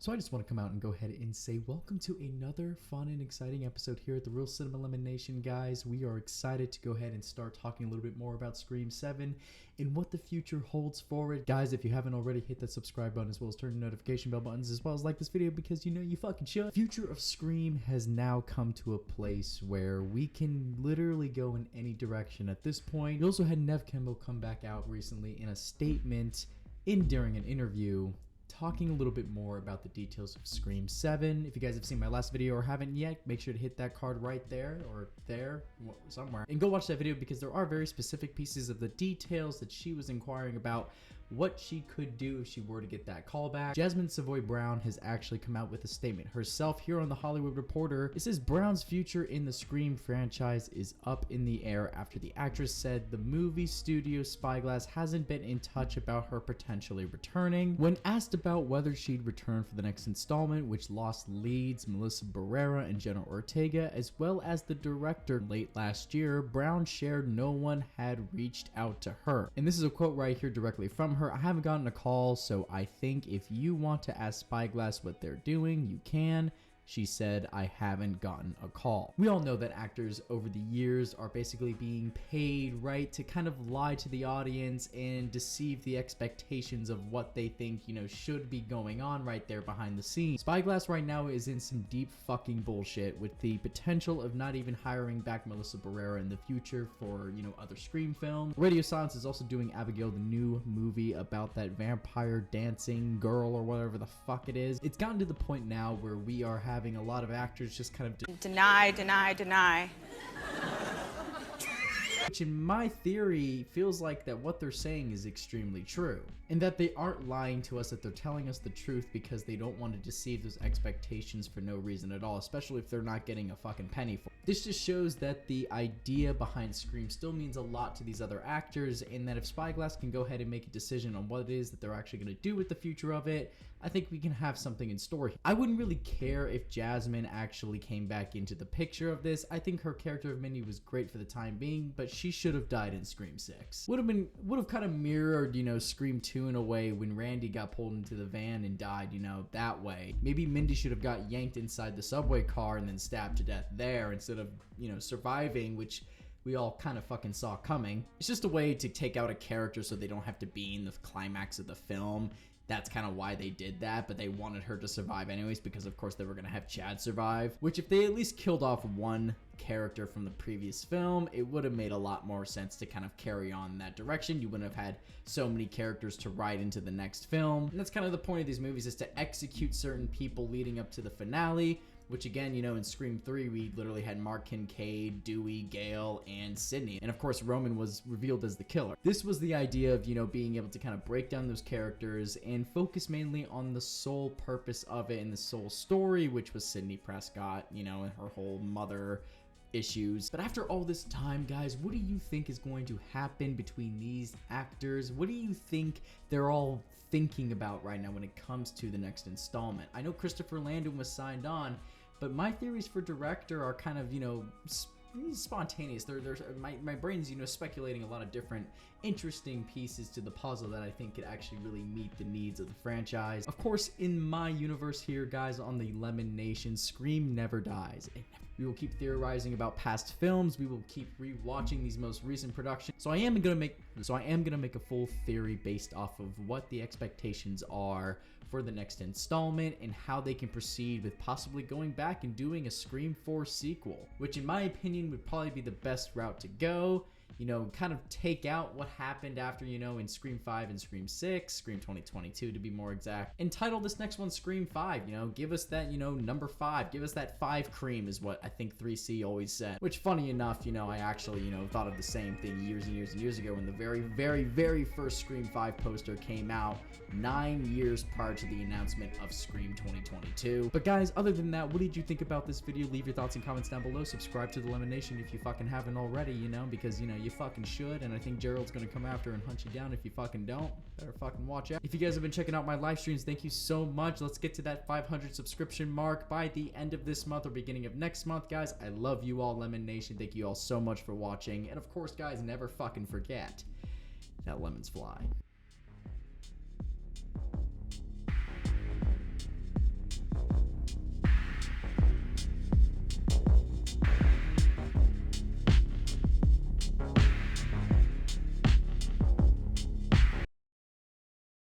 So I just want to come out and go ahead and say welcome to another fun and exciting episode here at the Real Cinema Lemon Nation, guys. We are excited to go ahead and start talking a little bit more about Scream 7 and what the future holds for it. Guys, if you haven't already, hit that subscribe button as well as turn the notification bell buttons, as well as like this video because you know you fucking should. The future of Scream has now come to a place where we can literally go in any direction at this point. We also had Neve Campbell come back out recently in a statement during an interview talking a little bit more about the details of Scream 7. If you guys have seen my last video or haven't yet, make sure to hit that card right there or there somewhere and go watch that video because there are very specific pieces of the details that she was inquiring about what she could do if she were to get that call back. Jasmine Savoy Brown has actually come out with a statement herself here on The Hollywood Reporter. It says Brown's future in the Scream franchise is up in the air after the actress said the movie studio Spyglass hasn't been in touch about her potentially returning. When asked about whether she'd return for the next installment, which lost leads Melissa Barrera and Jenna Ortega, as well as the director late last year, Brown shared no one had reached out to her. And this is a quote right here directly from her. I haven't gotten a call, so I think if you want to ask Spyglass what they're doing, you can. She said, I haven't gotten a call. We all know that actors over the years are basically being paid, right, to kind of lie to the audience and deceive the expectations of what they think, you know, should be going on right there behind the scenes. Spyglass right now is in some deep fucking bullshit with the potential of not even hiring back Melissa Barrera in the future for, you know, other Scream films. Radio Silence is also doing Abigail, the new movie about that vampire dancing girl or whatever the fuck it is. It's gotten to the point now where we are having a lot of actors just kind of deny. Which in my theory feels like that what they're saying is extremely true. And that they aren't lying to us, that they're telling us the truth because they don't want to deceive those expectations for no reason at all, especially if they're not getting a fucking penny for it. This just shows that the idea behind Scream still means a lot to these other actors, and that if Spyglass can go ahead and make a decision on what it is that they're actually going to do with the future of it, I think we can have something in store here. I wouldn't really care if Jasmine actually came back into the picture of this. I think her character of Mindy was great for the time being, but she should have died in Scream 6. Would have kind of mirrored, you know, Scream 2 in a way when Randy got pulled into the van and died, you know, that way. Maybe Mindy should have got yanked inside the subway car and then stabbed to death there instead of, you know, surviving, which we all kind of fucking saw coming. It's just a way to take out a character so they don't have to be in the climax of the film. That's kind of why they did that, but they wanted her to survive anyways because of course they were going to have Chad survive, which if they at least killed off one character from the previous film, it would have made a lot more sense to kind of carry on in that direction. You wouldn't have had so many characters to write into the next film. And that's kind of the point of these movies, is to execute certain people leading up to the finale, which again, you know, in Scream 3, we literally had Mark Kincaid, Dewey, Gale, and Sydney. And of course, Roman was revealed as the killer. This was the idea of, you know, being able to kind of break down those characters and focus mainly on the sole purpose of it and the sole story, which was Sydney Prescott, you know, and her whole mother issues. But after all this time, guys, what do you think is going to happen between these actors? What do you think they're all thinking about right now when it comes to the next installment? I know Christopher Landon was signed on, but my theories for director are kind of, you know, spontaneous. My brain's, you know, speculating a lot of different interesting pieces to the puzzle that I think could actually really meet the needs of the franchise. Of course, in my universe here, guys, on the Lemon Nation, Scream never dies. We will keep theorizing about past films. We will keep rewatching these most recent productions. So I am gonna make a full theory based off of what the expectations are for the next installment and how they can proceed with possibly going back and doing a Scream 4 sequel, which in my opinion would probably be the best route to go. You know, kind of take out what happened after, you know, in Scream 5 and Scream 6, Scream 2022 to be more exact. And title this next one Scream 5, you know, give us that, you know, number 5, give us that 5 cream is what I think 3C always said. Which, funny enough, you know, I actually, you know, thought of the same thing years and years and years ago when the very first Scream 5 poster came out 9 years prior to the announcement of Scream 2022. But guys, other than that, what did you think about this video? Leave your thoughts and comments down below. Subscribe to the Lemon Nation if you fucking haven't already, you know, because, you know, you fucking should, and I think Gerald's gonna come after and hunt you down if you fucking don't. Better fucking watch out. If you guys have been checking out my live streams, thank you so much. Let's get to that 500 subscription mark by the end of this month or beginning of next month, guys. I love you all, Lemon Nation. Thank you all so much for watching, and of course, guys, never fucking forget that lemons fly.